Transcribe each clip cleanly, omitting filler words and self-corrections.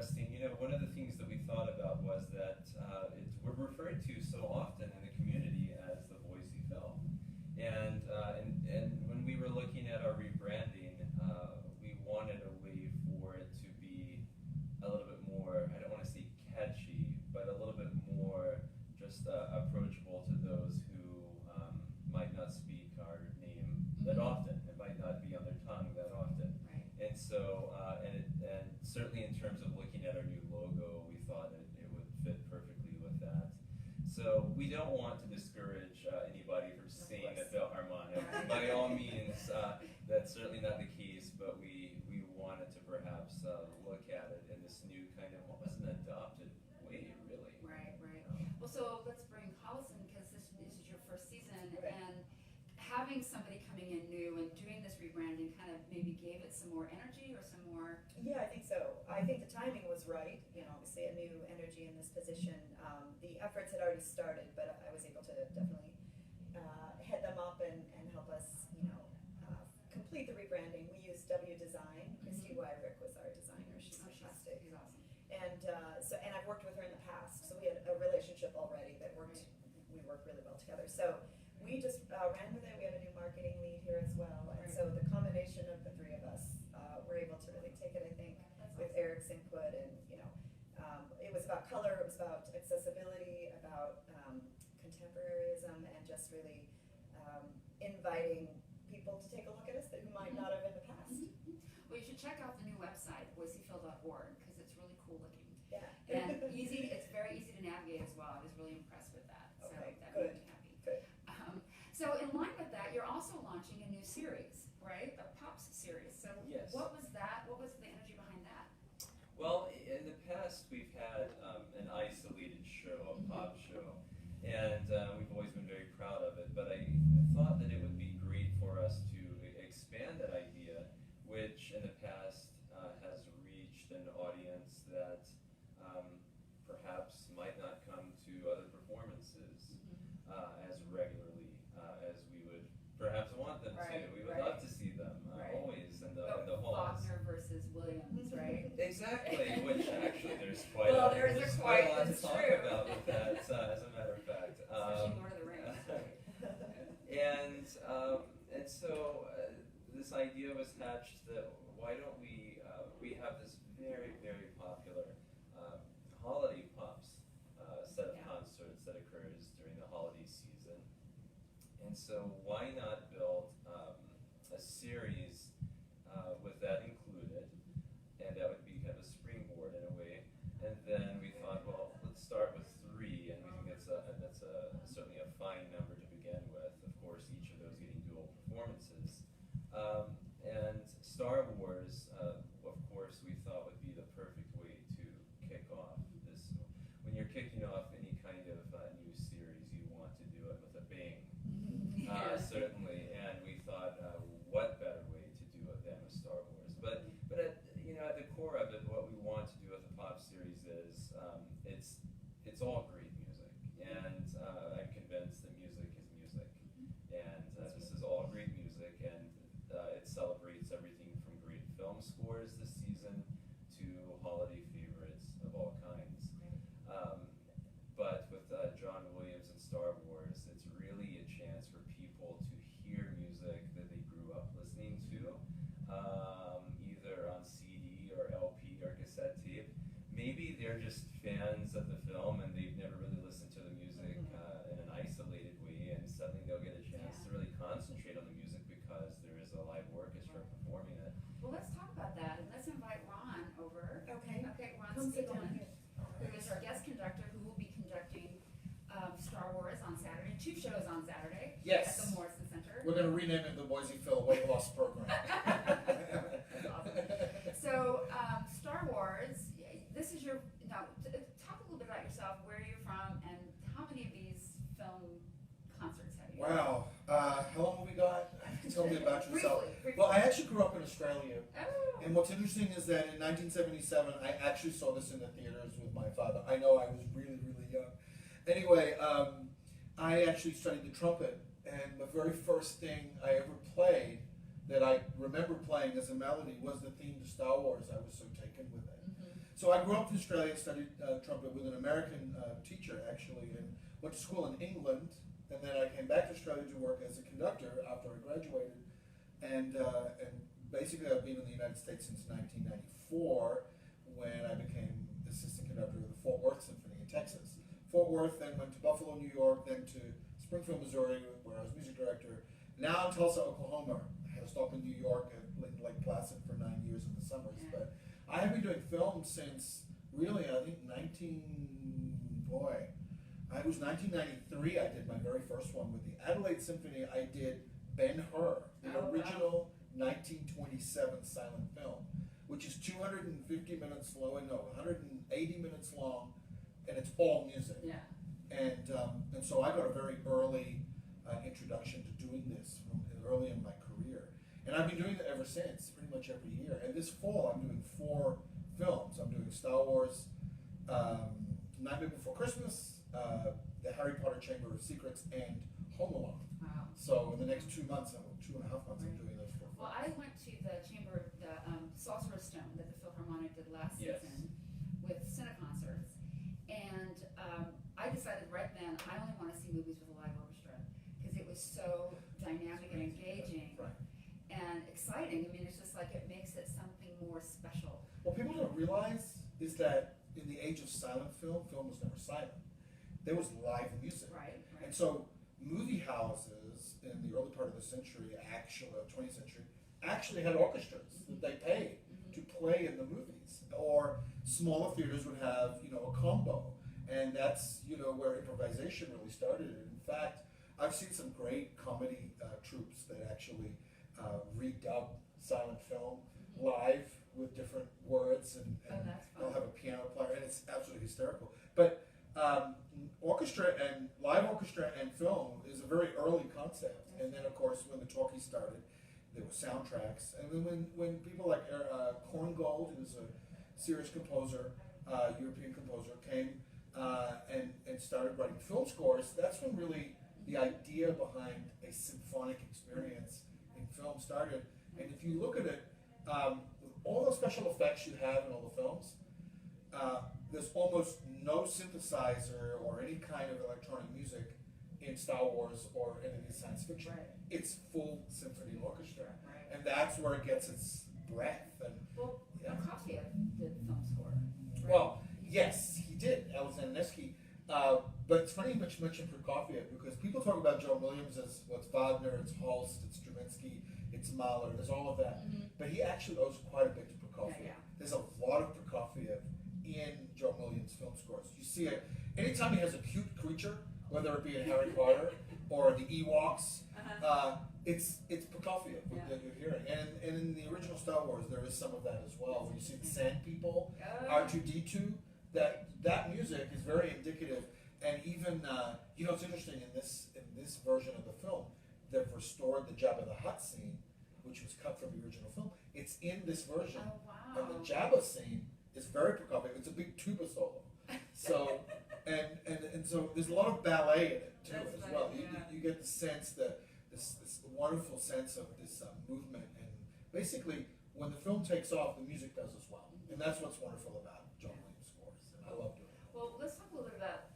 interesting. One of the things that we thought about was that we're referred to so often in the community as the Boise Phil. And when we were looking at our rebranding, we wanted a way for it to be a little bit more, I don't want to say catchy, but a little bit more just approachable to those who might not speak our name that often. It might not be on their tongue that often. Right. And so, and certainly in terms of looking at our new logo, we thought it would fit perfectly with that. So we don't want to discourage anybody from saying a Philharmonic. By all means, that's certainly not the case, but we wanted to perhaps look at it in this new kind of, what was an adopted way, really. Right. Well, so let's bring Hollis in, because this is your first season, and having somebody coming in new and doing this rebranding kind of maybe gave it some more energy or some more. Yeah, I think so. I think the timing was right. Obviously a new energy in this position. The efforts had already started, but I was able to definitely head them up and help us, complete the rebranding. We used W Design. Christy Wyrick was our designer. She's fantastic. She's awesome. And I've worked with her in the past, so we had a relationship already that worked. We worked really well together. So we just ran with it. We have a new marketing lead here as well, and so the combination of the three of us were able to really take it. I think with Eric's input, and it was about color, it was about accessibility, about contemporaryism, and just really inviting people to take a look at us who might not have in the past. Well, you should check out the new website, boisephil.org, because it's really cool looking. Yeah. And easy. It's very easy to navigate as well. I was really impressed with that. So Okay, that good. made me happy. Good. So in line with that, you're also launching a new series, right? A Pops series. So Yes. what was that? What was the energy behind that? Well, in the past we've had an isolated show, a pop show, and we've always been very proud of it, but I thought that it would be great for us to expand that idea, which in the past has reached an audience that perhaps might not come to other performances as regularly as we would perhaps want them to. We would love to see them always in the halls. Wagner versus Williams, right? Exactly, which actually there's quite Well, a there's quite a lot to it's talk true. about with that, as a matter of fact. Especially Lord of the Rings. And so this idea was hatched that why don't we have this very, very popular holiday pops set of concerts that occurs during the holiday season. And so why not build a series with that included, and that would be kind of a springboard in a way. And then we thought, well, let's start with 3, and we think that's certainly a fine number to begin with. Of course, each of those getting dual performances. And Star Wars, of course, we thought would be the perfect way to kick off this. When you're kicking off any kind of new series, you want to do it with a bang. Certainly, and we thought, what better way to do it than with Star Wars? But at the core of it, what we want to do with the pop series is it's all great music, and I'm convinced that music is music, and this is all great music, and it celebrates everything from great film scores this season to holiday favorites of all kinds. But with John Williams and Star Wars, it's really a chance for people to hear music that they grew up listening to, either on CD or LP or cassette tape. Maybe they're just fans of the film and they've never really listened to the music in an isolated way, and suddenly they'll get a chance to really concentrate on the music because there is a live orchestra performing it. Well, let's talk about that, and let's invite Ron over. Okay. Ron Come sit down Spigelman, here. who is our guest conductor, who will be conducting Star Wars on Saturday, 2 shows on Saturday Yes. at the Morrison Center. We're going to rename it the Boise Phil Weight Loss Program. That's awesome. So, Star Wars, this is your, now, talk a little bit about yourself, where you're from, and how many of these film concerts have you Wow. How long have we got? Tell me about yourself. Briefly. Well, I actually grew up in Australia. Oh. And what's interesting is that in 1977, I actually saw this in the theaters with my father. I know I was really, really young. Anyway, I actually studied the trumpet, and the very first thing I ever played that I remember playing as a melody was the theme to Star Wars. I was so taken with it. So I grew up in Australia, studied trumpet with an American teacher actually, and went to school in England, and then I came back to Australia to work as a conductor after I graduated, and basically I've been in the United States since 1994, when I became assistant conductor of the Fort Worth Symphony in Texas. Fort Worth, then went to Buffalo, New York, then to Springfield, Missouri, where I was music director. Now in Tulsa, Oklahoma. I stopped in New York and Lake Placid for 9 years in the summers. Yeah. But I have been doing film since really, I think I was 1993. I did my very first one with the Adelaide Symphony. I did Ben-Hur, the Oh, wow. original 1927 silent film, which is 250 minutes long, no, 180 minutes long, and it's all music. Yeah. And so I got a very early introduction to doing this from early in my career. And I've been doing it ever since, pretty much every year. And this fall I'm doing 4 films. I'm doing Star Wars, Nightmare Before Christmas, the Harry Potter Chamber of Secrets, and Home Alone. Wow. So in the next 2 months, 2.5 months, I'm doing those 4 films. Well, I went to the Chamber of the Sorcerer's Stone that the Philharmonic did last Yes. season with Cineconcerts, and I decided right then I only want to see movies with a live orchestra because it was so dynamic and engaging Right. and exciting. I mean, it's just like it makes it something more special. What people don't realize is that in the age of silent film, film was never silent. There was live music. Right. And Right. so movie houses in the early part of the century, 20th century, actually had orchestras that they paid to play in the movies. Or smaller theaters would have, a combo. And that's, where improvisation really started. In fact, I've seen some great comedy troupes that actually redub silent film live with different words, and Oh, that's fun. they'll have a piano player, and it's absolutely hysterical. But orchestra and live orchestra and film is a very early concept. And then, of course, when the talkies started, there were soundtracks. And then when people like Korngold, who's a serious composer, European composer, came and started writing film scores, that's when really the idea behind a symphonic experience in film started. And if you look at it, with all the special effects you have in all the films, there's almost no synthesizer or any kind of electronic music in Star Wars or any of these science fiction. Right. It's full symphony orchestra. Right. And that's where it gets its breath. And Well, Yeah. Prokofiev did film score. Right? well, yes, he did, Alexander Nevsky. But it's funny you mention Prokofiev, because people talk about John Williams as what's Wagner, it's Holst, it's Stravinsky, it's Mahler, there's all of that. Mhm. But he actually owes quite a bit to Prokofiev. Yeah, yeah. There's a lot of Prokofiev in John Williams' film scores. You see it anytime he has a cute creature, whether it be in Harry Potter or the Ewoks. It's Prokofiev Yeah. that you're hearing, and in the original Star Wars there is some of that as well. When you see the Sand People, Oh. R2D2, that music is very indicative. And even it's interesting in this version of the film, they've restored the Jabba the Hutt scene, which was cut from the original film. It's in this version, Oh, wow. and the Jabba scene is very Prokofiev. It's a big tuba solo. So and so there's a lot of ballet in it too That's as funny, well. yeah. You get the sense that this wonderful sense of this movement, and basically when the film takes off, the music does as well, and that's what's wonderful about John Williams scores, and I love doing it. Well, let's talk a little bit about,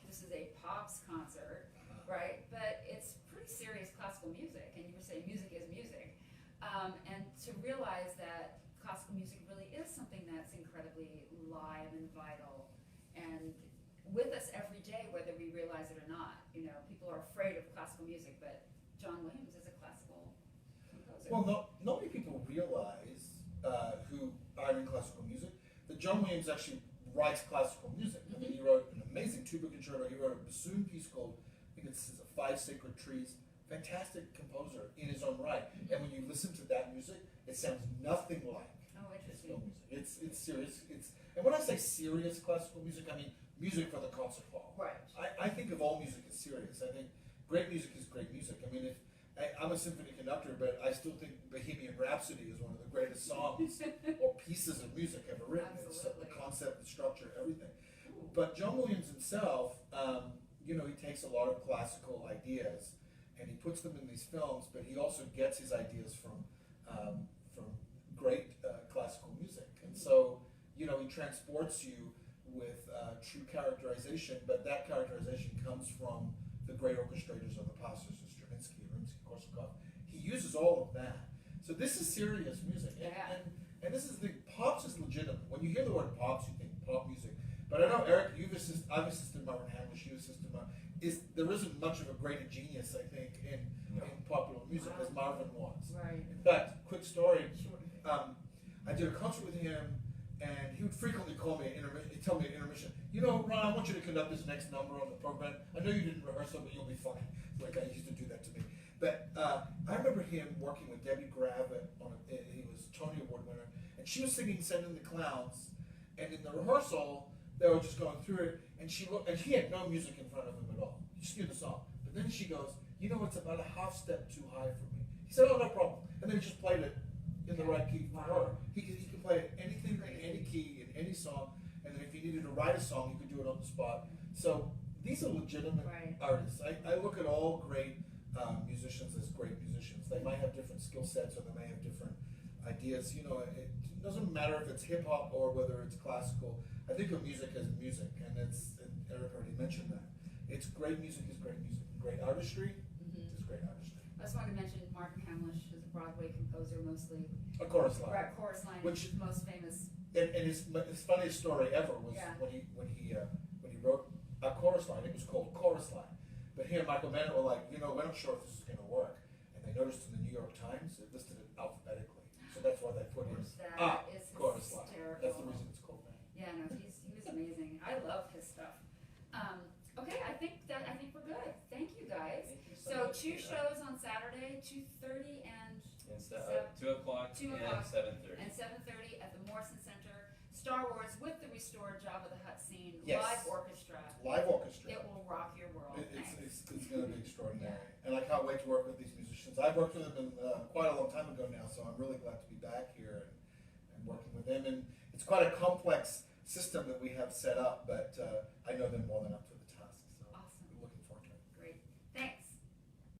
this is a pops concert, right? But it's pretty serious classical music, and you were saying music is music. And to realize that classical music really is something that's incredibly live and vital and with us every day, whether we realize it or not. People are afraid of classical music, but John Williams is a classical composer. Well, not many people realize who are in classical music that John Williams actually writes classical music. I mean, he wrote an amazing tuba concerto. He wrote a bassoon piece called, I think it's Five Sacred Trees. Fantastic composer in his own right. And when you listen to that music, it sounds nothing like Oh, his interesting. film music. It's serious. And when I say serious classical music, I mean music for the concert hall. Right. I think of all music as serious. I think great music is great music. I mean, I'm a symphony conductor, but I still think Bohemian Rhapsody is one of the greatest songs or pieces of music ever written. It's Absolutely. the concept, the structure, everything. Ooh. But John Williams himself, he takes a lot of classical ideas and he puts them in these films, but he also gets his ideas from great classical music. And so, he transports you with true characterization, but that characterization comes from the great orchestrators of the past, such as Stravinsky, Rimsky-Korsakov. He uses all of that. So this is serious music, and this is pops is legitimate. When you hear the word pops, you think pop music. But I know, Eric, I've assisted Marvin Hamlish, you assisted Marvin. There isn't much of a greater genius, I think, in popular music as Marvin was. Right. In fact, quick story. Sure. I did a concert with him, and he would frequently call me he'd tell me at intermission, Ron, I want you to conduct this next number on the program. I know you didn't rehearse it, but you'll be fine. Like, I used to do that to me. But I remember him working with Debbie Gravitt he was a Tony Award winner, and she was singing "Send in the Clowns," and in the rehearsal, they were just going through it, and he had no music in front of him at all. He just knew the song. But then she goes, it's about a half step too high for me. He said, oh, no problem. And then he just played it in the right key for her. He can play anything in any key, in any song, and then if he needed to write a song, he could do it on the spot. So these are legitimate artists. I look at all great musicians as great musicians. They might have different skill sets, or they may have different ideas. It doesn't matter if it's hip hop or whether it's classical. I think of music as music, and Eric already mentioned that. It's great music is great music. Great artistry is great artistry. I just wanted to mention Marvin Hamlish is a Broadway composer, mostly. A chorus line. Right, chorus line, which is most famous. And his funniest story ever was when he wrote a chorus line. It was called Chorus Line. But he and Michael Bennett were like, we're not sure if this is going to work. And they noticed in the New York Times it listed it alphabetically. So that's why they put in Chorus Line. That's the reason it's called that. Yeah, no, he was amazing. I love his stuff. Okay, I think we're good. Thank you guys. Thank you So much. 2 shows on Saturday, 2:30 and 2 o'clock 2 and o'clock 7:30. and 7:30 at the Morrison Center. Star Wars with the restored Jabba the Hutt scene, Yes. live orchestra. Live orchestra. It will rock your world. It's going to be extraordinary. And I can't wait to work with these musicians. I've worked with them quite a long time ago now, so I'm really glad to be back here and working with them. And it's quite a complex system that we have set up, but I know them well enough to